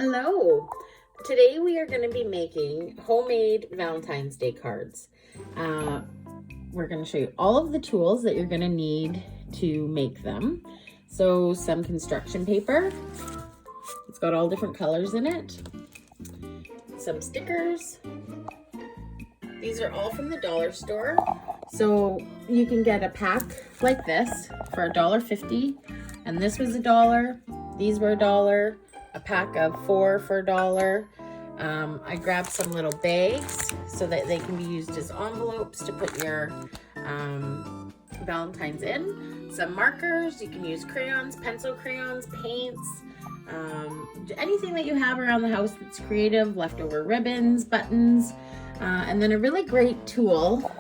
Hello! Today we are going to be making homemade Valentine's Day cards. We're going to show you all of the tools that you're going to need to make them. So some construction paper. It's got all different colors in it. Some stickers. These are all from the dollar store. So you can get a pack like this for $1.50. And this was $1. These were $1. A pack of 4 for $1. I grabbed some little bags so that they can be used as envelopes to put your Valentines in. Some markers, you can use crayons, pencil crayons, paints, anything that you have around the house that's creative, leftover ribbons, buttons, and then a really great tool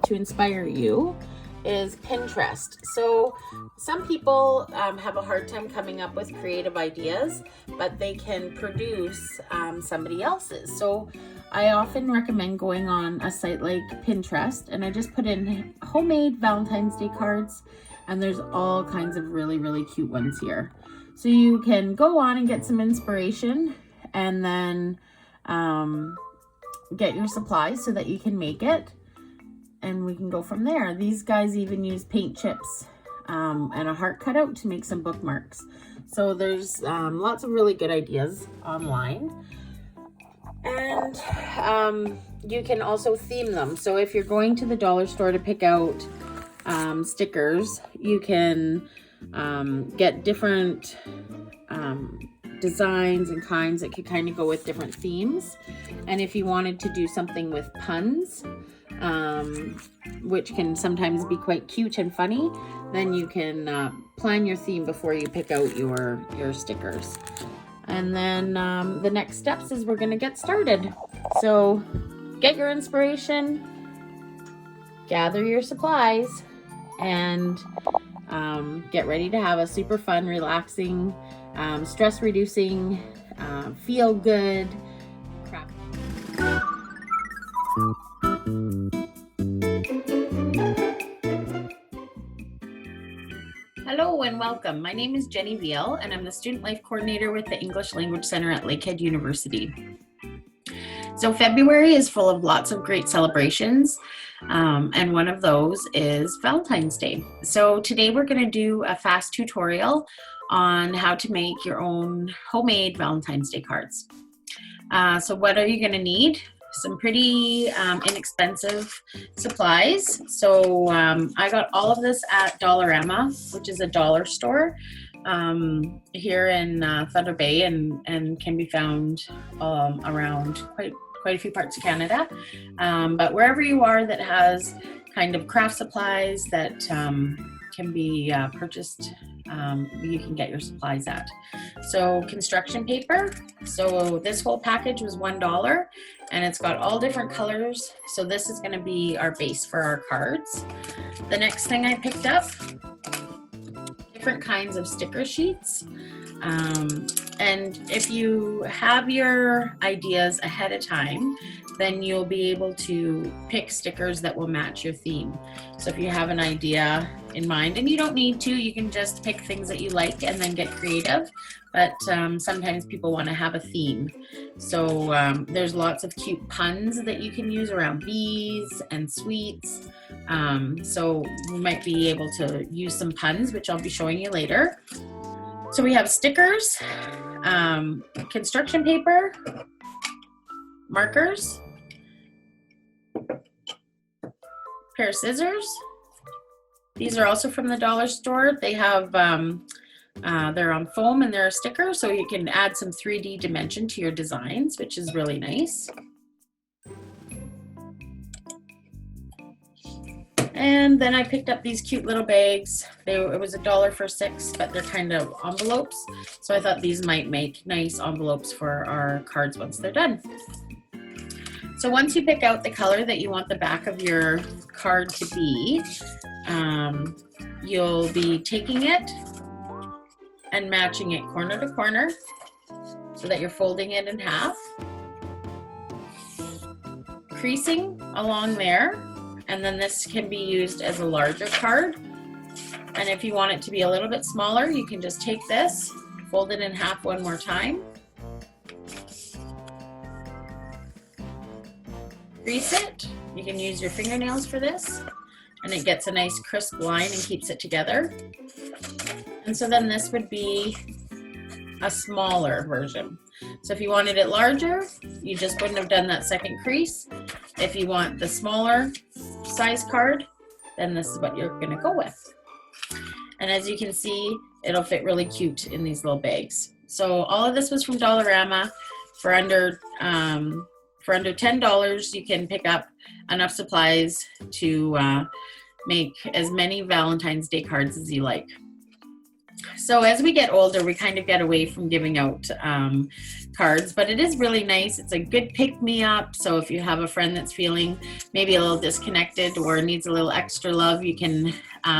to inspire you is Pinterest. So some people have a hard time coming up with creative ideas, but they can produce somebody else's. So I often recommend going on a site like Pinterest, and I just put in homemade Valentine's Day cards, and there's all kinds of really cute ones here. So you can go on and get some inspiration, and then get your supplies so that you can make it. And we can go from there. These guys even use paint chips and a heart cutout to make some bookmarks. So there's lots of really good ideas online. And you can also theme them. So if you're going to the dollar store to pick out stickers, you can get different designs and kinds that could kind of go with different themes. And if you wanted to do something with puns, which can sometimes be quite cute and funny, then you can plan your theme before you pick out your stickers. And then the next steps is we're going to get started. So get your inspiration, gather your supplies, and get ready to have a super fun, relaxing, stress reducing, feel good craft. Hello and welcome. My name is Jenny Veal, and I'm the Student Life Coordinator with the English Language Center at Lakehead University. So February is full of lots of great celebrations, and one of those is Valentine's Day. So today we're going to do a fast tutorial on how to make your own homemade Valentine's Day cards. So what are you going to need? Some pretty inexpensive supplies. So I got all of this at Dollarama, which is a dollar store here in Thunder Bay, and can be found around quite a few parts of Canada. But wherever you are that has kind of craft supplies that can be purchased, you can get your supplies at. So construction paper. So this whole package was $1, and it's got all different colors. So this is going to be our base for our cards. The next thing I picked up, different kinds of sticker sheets. And if you have your ideas ahead of time, then you'll be able to pick stickers that will match your theme. So if you have an idea in mind, and you don't need to, you can just pick things that you like and then get creative. But sometimes people want to have a theme. So there's lots of cute puns that you can use around bees and sweets. So we might be able to use some puns, which I'll be showing you later. So we have stickers, construction paper, markers, pair of scissors. These are also from the dollar store. They have, they're on foam and they're a sticker, so you can add some 3D dimension to your designs, which is really nice. And then I picked up these cute little bags. It was $1 for 6, but they're kind of envelopes. So I thought these might make nice envelopes for our cards once they're done. So once you pick out the color that you want the back of your card to be, you'll be taking it and matching it corner to corner so that you're folding it in half, creasing along there. And then this can be used as a larger card. And if you want it to be a little bit smaller, you can just take this, fold it in half one more time, crease it. You can use your fingernails for this, and it gets a nice crisp line and keeps it together. And so then this would be a smaller version. So if you wanted it larger, you just wouldn't have done that second crease. If you want the smaller size card, then this is what you're gonna go with. And as you can see, it'll fit really cute in these little bags. So all of this was from Dollarama. For under $10, you can pick up enough supplies to make as many Valentine's Day cards as you like. So as we get older, we kind of get away from giving out cards, but it is really nice. It's a good pick-me-up. So if you have a friend that's feeling maybe a little disconnected or needs a little extra love, you can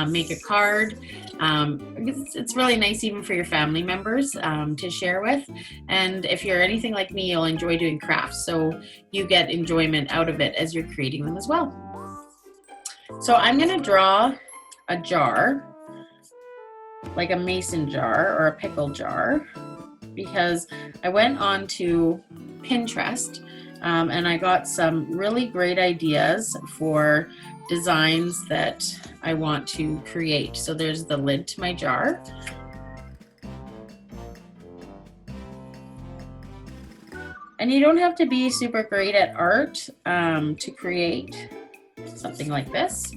make a card. It's really nice even for your family members to share with. And if you're anything like me, you'll enjoy doing crafts. So you get enjoyment out of it as you're creating them as well. So I'm going to draw a jar, like a mason jar or a pickle jar, because I went on to Pinterest and I got some really great ideas for designs that I want to create. So there's the lid to my jar. And you don't have to be super great at art to create something like this.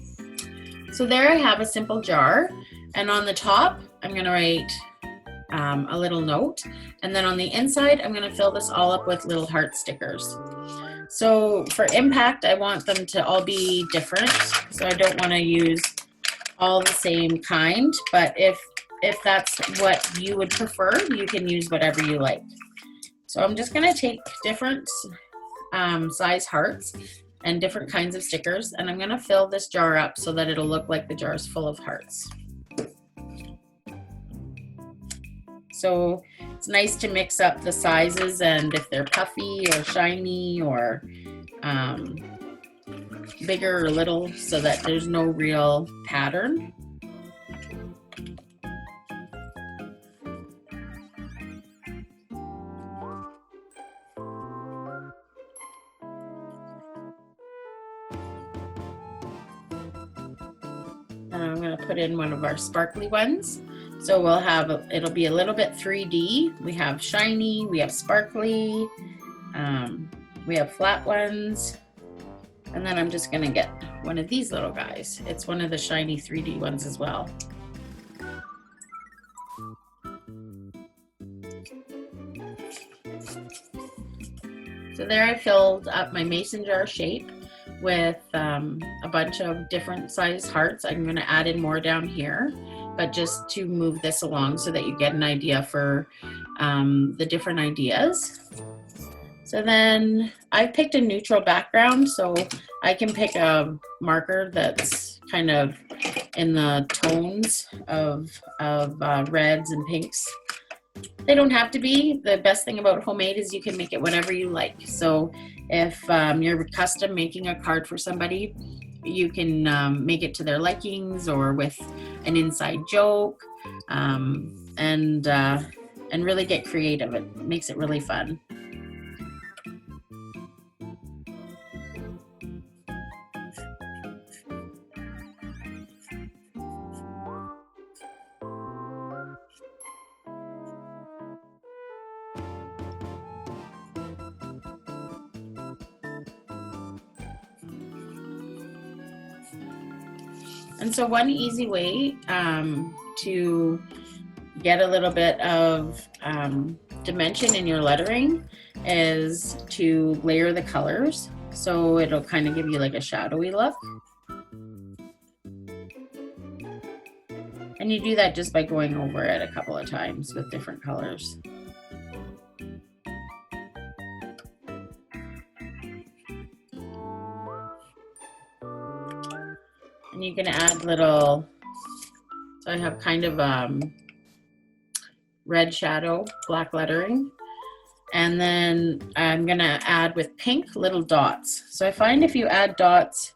So there I have a simple jar. And on the top, I'm gonna write a little note. And then on the inside, I'm gonna fill this all up with little heart stickers. So for impact, I want them to all be different. So I don't wanna use all the same kind, but if that's what you would prefer, you can use whatever you like. So I'm just gonna take different size hearts and different kinds of stickers, and I'm gonna fill this jar up so that it'll look like the jar is full of hearts. So it's nice to mix up the sizes and if they're puffy or shiny or bigger or little, so that there's no real pattern. And I'm going to put in one of our sparkly ones. So we'll have, it'll be a little bit 3D. We have shiny, we have sparkly, we have flat ones. And then I'm just gonna get one of these little guys. It's one of the shiny 3D ones as well. So there I filled up my mason jar shape with a bunch of different size hearts. I'm gonna add in more down here, but just to move this along so that you get an idea for the different ideas. So then I've picked a neutral background, so I can pick a marker that's kind of in the tones of reds and pinks. They don't have to be. The best thing about homemade is you can make it whatever you like. So if you're custom making a card for somebody, you can make it to their likings or with an inside joke, and really get creative. It makes it really fun. And so one easy way to get a little bit of dimension in your lettering is to layer the colors. So it'll kind of give you like a shadowy look. And you do that just by going over it a couple of times with different colors. And you can add little, so I have kind of red shadow, black lettering. And then I'm gonna add with pink little dots. So I find if you add dots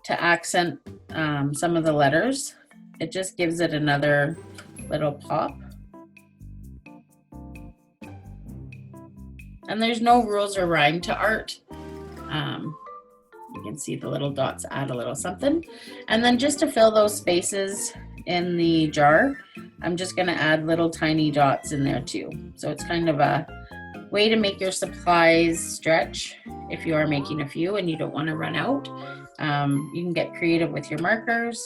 to accent some of the letters, it just gives it another little pop. And there's no rules or rhyme to art. You can see the little dots add a little something. And then just to fill those spaces in the jar, I'm just going to add little tiny dots in there too. So it's kind of a way to make your supplies stretch if you are making a few and you don't want to run out. You can get creative with your markers.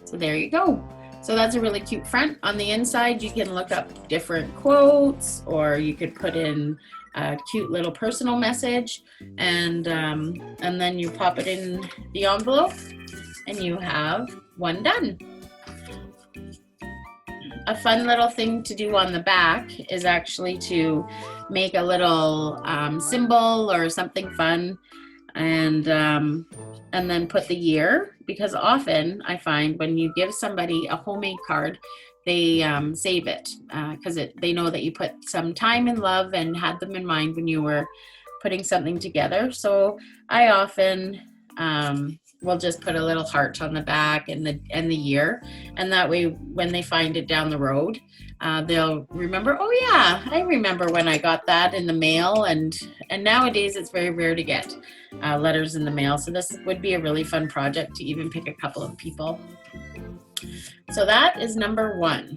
So there you go. So that's a really cute front. On the inside, you can look up different quotes, or you could put in a cute little personal message, and then you pop it in the envelope, and you have one done. A fun little thing to do on the back is actually to make a little symbol or something fun, and then put the year, because often I find when you give somebody a homemade card, they save it because they know that you put some time and love and had them in mind when you were putting something together. So I often will just put a little heart on the back and the year, and that way when they find it down the road, they'll remember, oh yeah, I remember when I got that in the mail. And nowadays it's very rare to get letters in the mail, so this would be a really fun project to even pick a couple of people. So that is number one.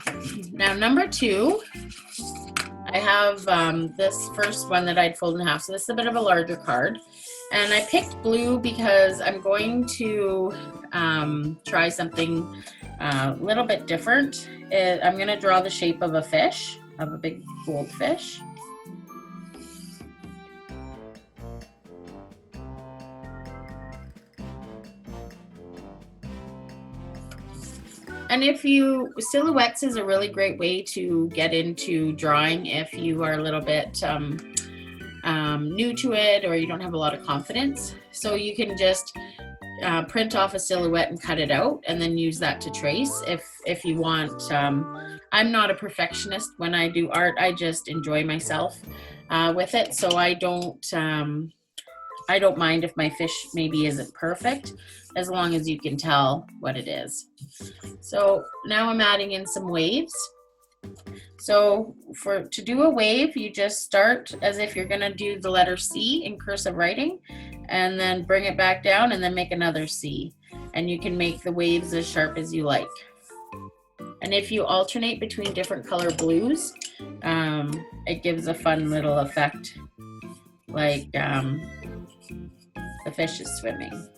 Now number two, I have this first one that I'd fold in half. So this is a bit of a larger card. And I picked blue because I'm going to try something a little bit different. I'm going to draw the shape of a fish, of a big goldfish. And silhouettes is a really great way to get into drawing if you are a little bit new to it, or you don't have a lot of confidence. So you can just print off a silhouette and cut it out, and then use that to trace if you want. I'm not a perfectionist when I do art. I just enjoy myself with it, so I don't mind if my fish maybe isn't perfect, as long as you can tell what it is. So now I'm adding in some waves. So to do a wave, you just start as if you're going to do the letter C in cursive writing, and then bring it back down, and then make another C. And you can make the waves as sharp as you like. And if you alternate between different color blues, it gives a fun little effect, like the fish is swimming.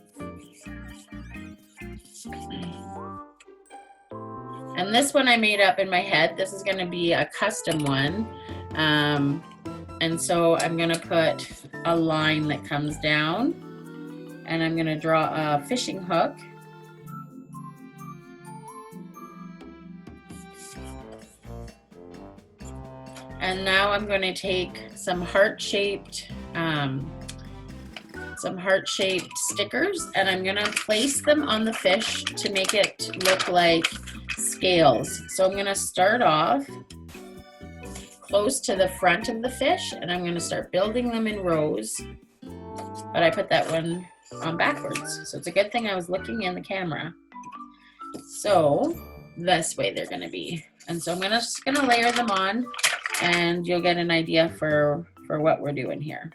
And this one I made up in my head. This is going to be a custom one. And so I'm going to put a line that comes down, and I'm going to draw a fishing hook. And now I'm going to take some heart-shaped stickers, and I'm going to place them on the fish to make it look like scales. So I'm going to start off close to the front of the fish, and I'm going to start building them in rows. But I put that one on backwards, so it's a good thing I was looking in the camera. So this way they're going to be. And so I'm just going to layer them on, and you'll get an idea for what we're doing here.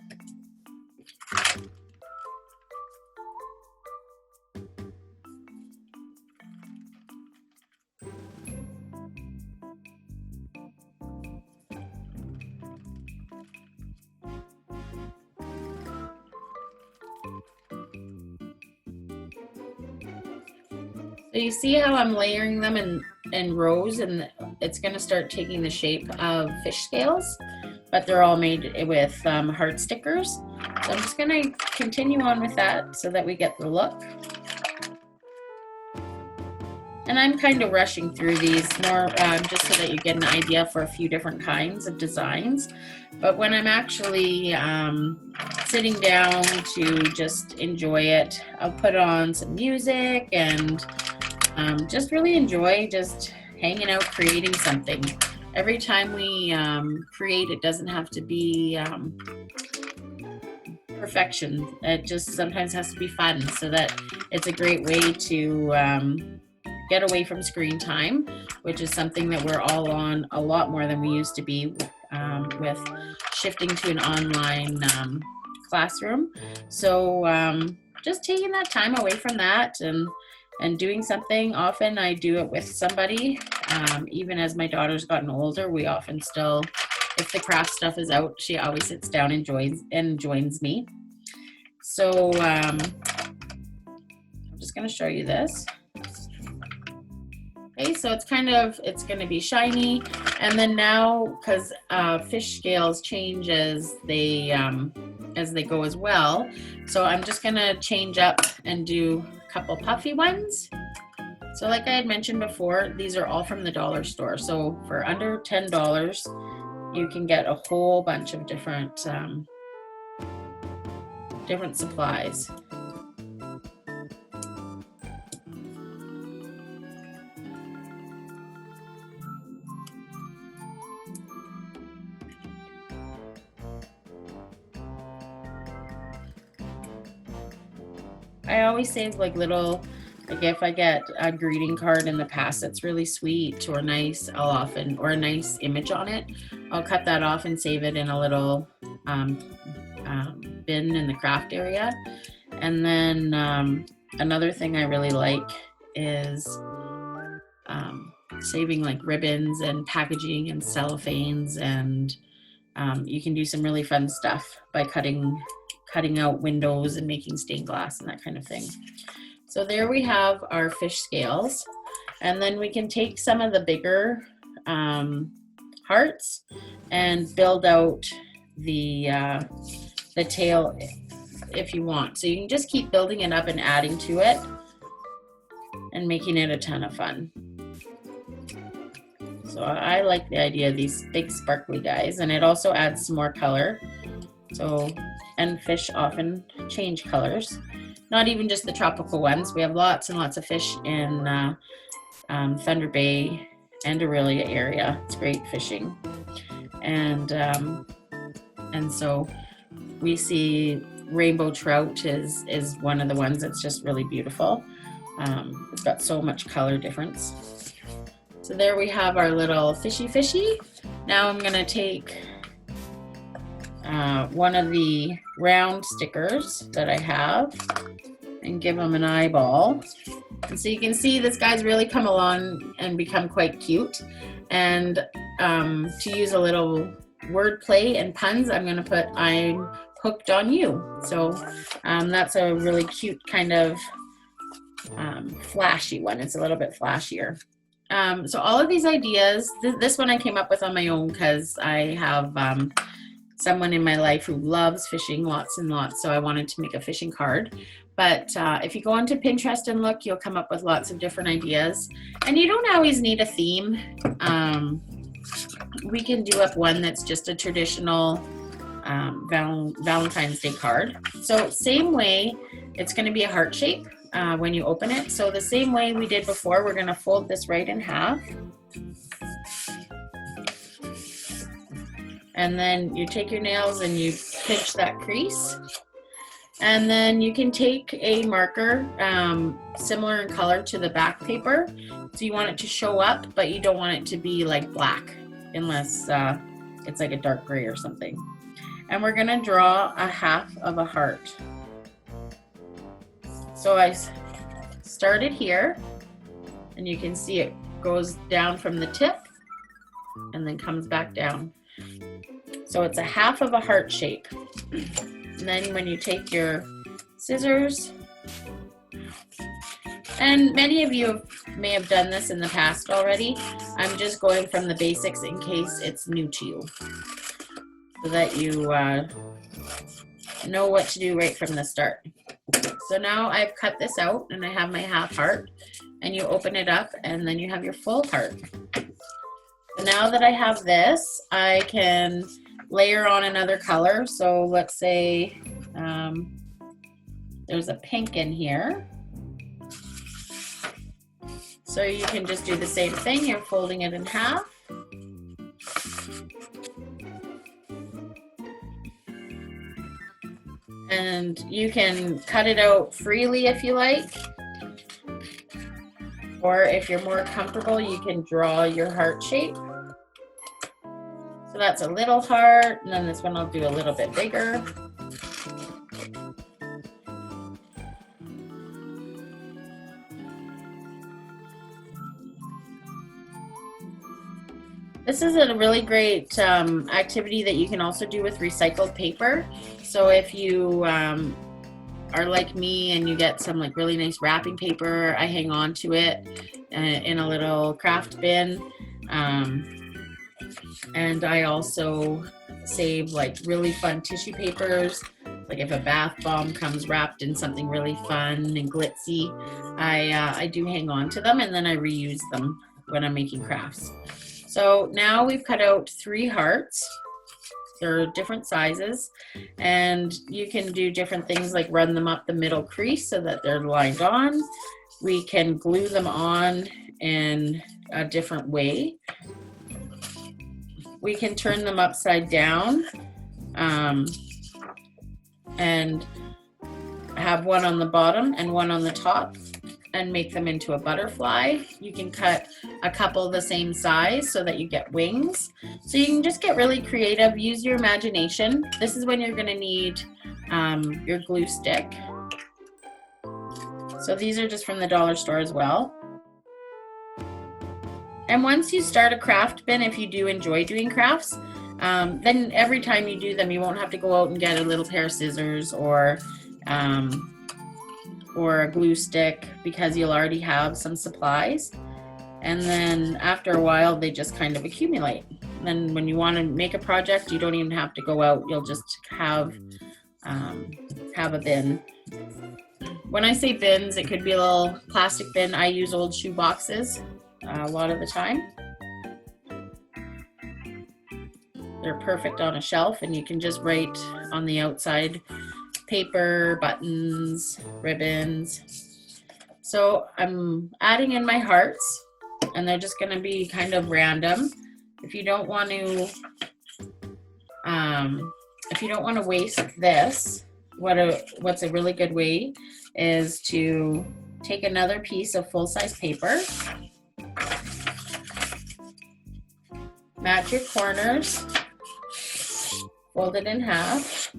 So you see how I'm layering them in rows, and it's going to start taking the shape of fish scales, but they're all made with heart stickers. So I'm just going to continue on with that so that we get the look. And I'm kind of rushing through these more just so that you get an idea for a few different kinds of designs. But when I'm actually sitting down to just enjoy it, I'll put on some music and just really enjoy just hanging out, creating something. Every time we create, it doesn't have to be perfection. It just sometimes has to be fun, so that it's a great way to get away from screen time, which is something that we're all on a lot more than we used to be with shifting to an online classroom. So just taking that time away from that and doing something. Often I do it with somebody. Even as my daughter's gotten older, we often still, if the craft stuff is out, she always sits down and joins me. So I'm just going to show you this. Okay, so it's going to be shiny, and then now, because fish scales change as they go as well, so I'm just going to change up and do a couple puffy ones. So like I had mentioned before, these are all from the dollar store. So for under $10, you can get a whole bunch of different supplies. I always save like little, like if I get a greeting card in the past that's really sweet or nice, or a nice image on it, I'll cut that off and save it in a little bin in the craft area. And then another thing I really like is saving like ribbons and packaging and cellophanes, and you can do some really fun stuff by cutting out windows and making stained glass and that kind of thing. So there we have our fish scales, and then we can take some of the bigger hearts and build out the tail if you want. So you can just keep building it up and adding to it and making it a ton of fun. So I like the idea of these big sparkly guys, and it also adds some more color. So, and fish often change colors. Not even just the tropical ones. We have lots and lots of fish in Thunder Bay and Aurelia area. It's great fishing. And so we see rainbow trout is one of the ones that's just really beautiful. It's got so much color difference. So there we have our little fishy. Now I'm gonna take one of the round stickers that I have and give them an eyeball. And so you can see this guy's really come along and become quite cute. And to use a little wordplay and puns, I'm gonna put "I'm hooked on you." So that's a really cute kind of flashy one. It's a little bit flashier. So all of these ideas, this one I came up with on my own because I have someone in my life who loves fishing lots and lots, so I wanted to make a fishing card. But if you go onto Pinterest and look, you'll come up with lots of different ideas. And you don't always need a theme. We can do up one that's just a traditional Valentine's Day card. So same way, it's going to be a heart shape when you open it. So the same way we did before, we're going to fold this right in half. And then you take your nails and you pinch that crease. And then you can take a marker similar in color to the back paper. So you want it to show up, but you don't want it to be like black unless it's like a dark gray or something. And we're gonna draw a half of a heart. So I started here, and you can see it goes down from the tip and then comes back down. So it's a half of a heart shape. And then when you take your scissors, and many of you may have done this in the past already, I'm just going from the basics in case it's new to you, so that you know what to do right from the start. So now I've cut this out and I have my half heart, and you open it up and then you have your full heart. So now that I have this, I can layer on another color. So let's say there's a pink in here. So you can just do the same thing. You're folding it in half. And you can cut it out freely if you like. Or if you're more comfortable, you can draw your heart shape. So that's a little heart, and then this one I'll do a little bit bigger. This is a really great activity that you can also do with recycled paper. So if you are like me and you get some like really nice wrapping paper, I hang on to it in a little craft bin. And I also save like really fun tissue papers. Like if a bath bomb comes wrapped in something really fun and glitzy, I do hang on to them, and then I reuse them when I'm making crafts. So now we've cut out 3 hearts. They're different sizes, and you can do different things like run them up the middle crease so that they're lined on. We can glue them on in a different way. We can turn them upside down and have one on the bottom and one on the top and make them into a butterfly. You can cut a couple the same size so that you get wings. So you can just get really creative, use your imagination. This is when you're gonna need your glue stick. So these are just from the dollar store as well. And once you start a craft bin, if you do enjoy doing crafts, then every time you do them, you won't have to go out and get a little pair of scissors or a glue stick, because you'll already have some supplies. And then after a while, they just kind of accumulate. And when you want to make a project, you don't even have to go out. You'll just have a bin. When I say bins, it could be a little plastic bin. I use old shoe boxes a lot of the time. They're perfect on a shelf, and you can just write on the outside paper, buttons, ribbons. So I'm adding in my hearts, and they're just going to be kind of random. If you don't want to waste this, what's a really good way is to take another piece of full-size paper, match your corners, fold it in half,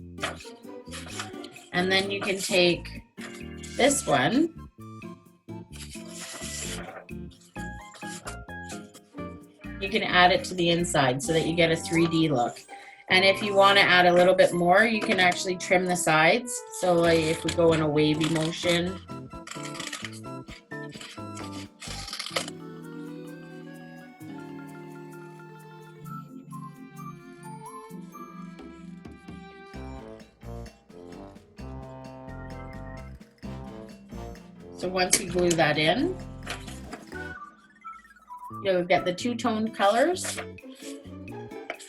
and then you can take this one you can add it to the inside so that you get a 3D look. And if you want to add a little bit more, you can actually trim the sides. So like if we go in a wavy motion, so once you glue that in, you'll get the 2-toned colors,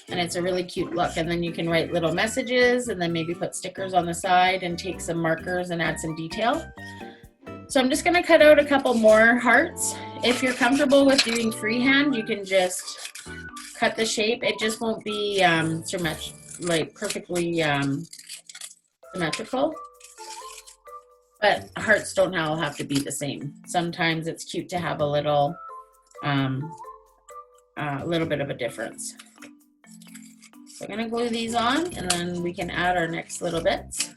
and it's a really cute look. And then you can write little messages and then maybe put stickers on the side and take some markers and add some detail. So I'm just going to cut out a couple more hearts. If you're comfortable with doing freehand, you can just cut the shape. It just won't be perfectly symmetrical. But hearts don't all have to be the same. Sometimes it's cute to have a little bit of a difference. So I'm going to glue these on, and then we can add our next little bits.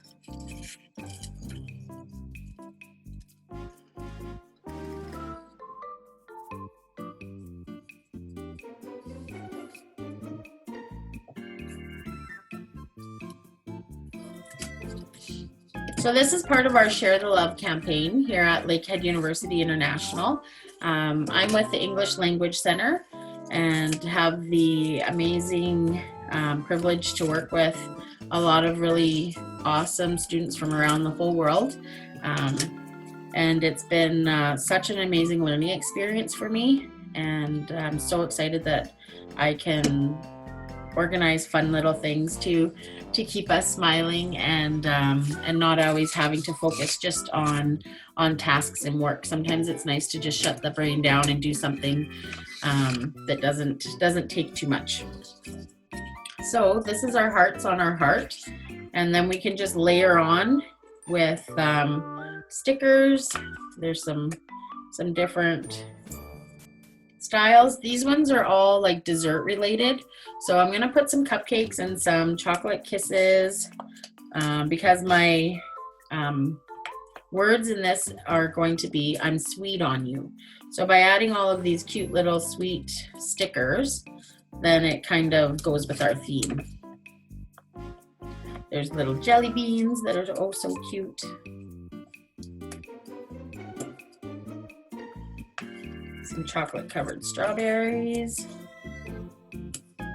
So this is part of our Share the Love campaign here at Lakehead University International. I'm with the English Language Center and have the amazing privilege to work with a lot of really awesome students from around the whole world. And it's been such an amazing learning experience for me. And I'm so excited that I can organize fun little things to keep us smiling and not always having to focus just on tasks and work. Sometimes it's nice to just shut the brain down and do something that doesn't take too much. So this is our hearts on our heart, And then we can just layer on with stickers. There's some different styles. These ones are all like dessert related. So I'm gonna put some cupcakes and some chocolate kisses because my words in this are going to be I'm sweet on you. So by adding all of these cute little sweet stickers, then it kind of goes with our theme. There's little jelly beans that are oh so cute. Some chocolate covered strawberries.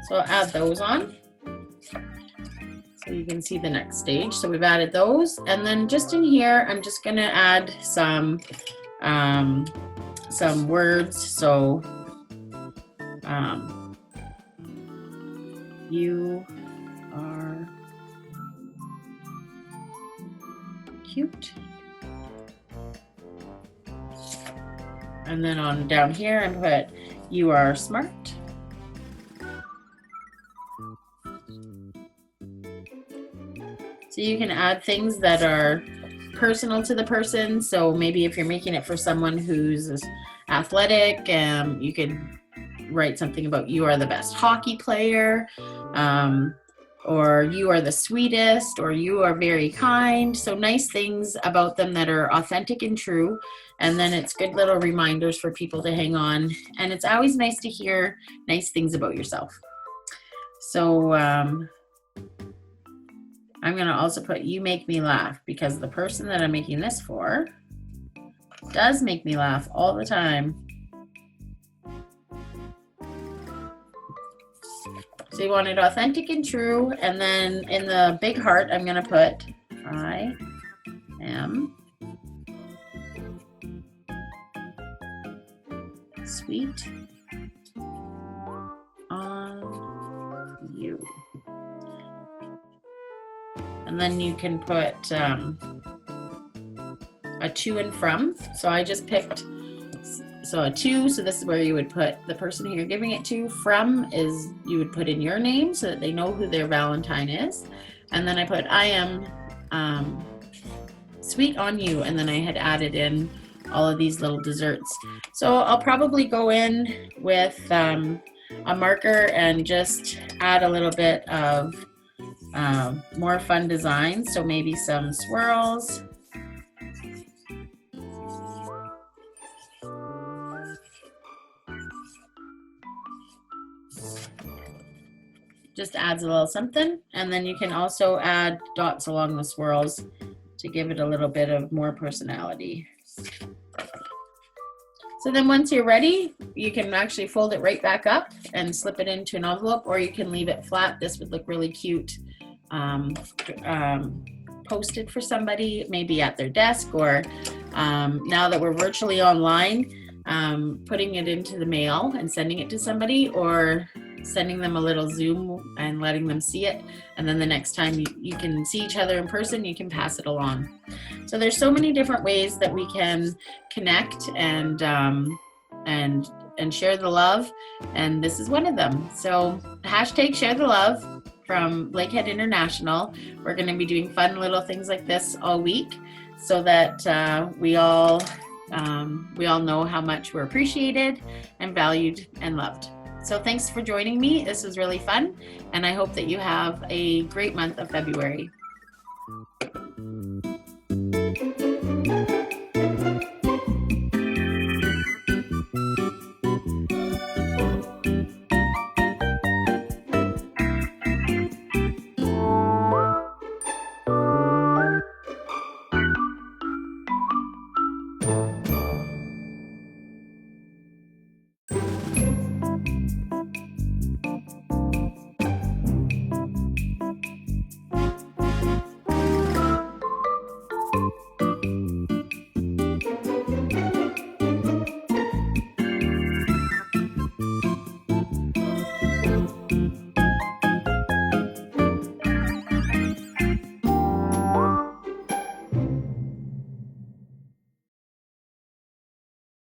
So I'll add those on. So you can see the next stage. So we've added those. And then just in here, I'm just gonna add some words. So you are cute. And then on down here, I put you are smart. So you can add things that are personal to the person. So maybe if you're making it for someone who's athletic, you could write something about you are the best hockey player, or you are the sweetest, or you are very kind. So nice things about them that are authentic and true. And then it's good little reminders for people to hang on. And it's always nice to hear nice things about yourself. So I'm gonna also put you make me laugh, because the person that I'm making this for does make me laugh all the time. So you want it authentic and true. And then in the big heart, I'm gonna put I am sweet on you. And then you can put a to and from. So I just picked, so a to, so this is where you would put the person who you're giving it to. From is you would put in your name so that they know who their Valentine is. And then I put I am sweet on you. And then I had added in all of these little desserts. So I'll probably go in with a marker and just add a little bit of more fun designs. So maybe some swirls. Just adds a little something. And then you can also add dots along the swirls to give it a little bit of more personality. So then once you're ready, you can actually fold it right back up and slip it into an envelope, or you can leave it flat. This would look really cute posted for somebody, maybe at their desk, or now that we're virtually online, putting it into the mail and sending it to somebody, or sending them a little Zoom and letting them see it. And then the next time you can see each other in person, you can pass it along. So there's so many different ways that we can connect and share the love. And this is one of them. So hashtag share the love from Lakehead International. We're going to be doing fun little things like this all week so that we all know how much we're appreciated and valued and loved. So thanks for joining me. This was really fun, and I hope that you have a great month of February.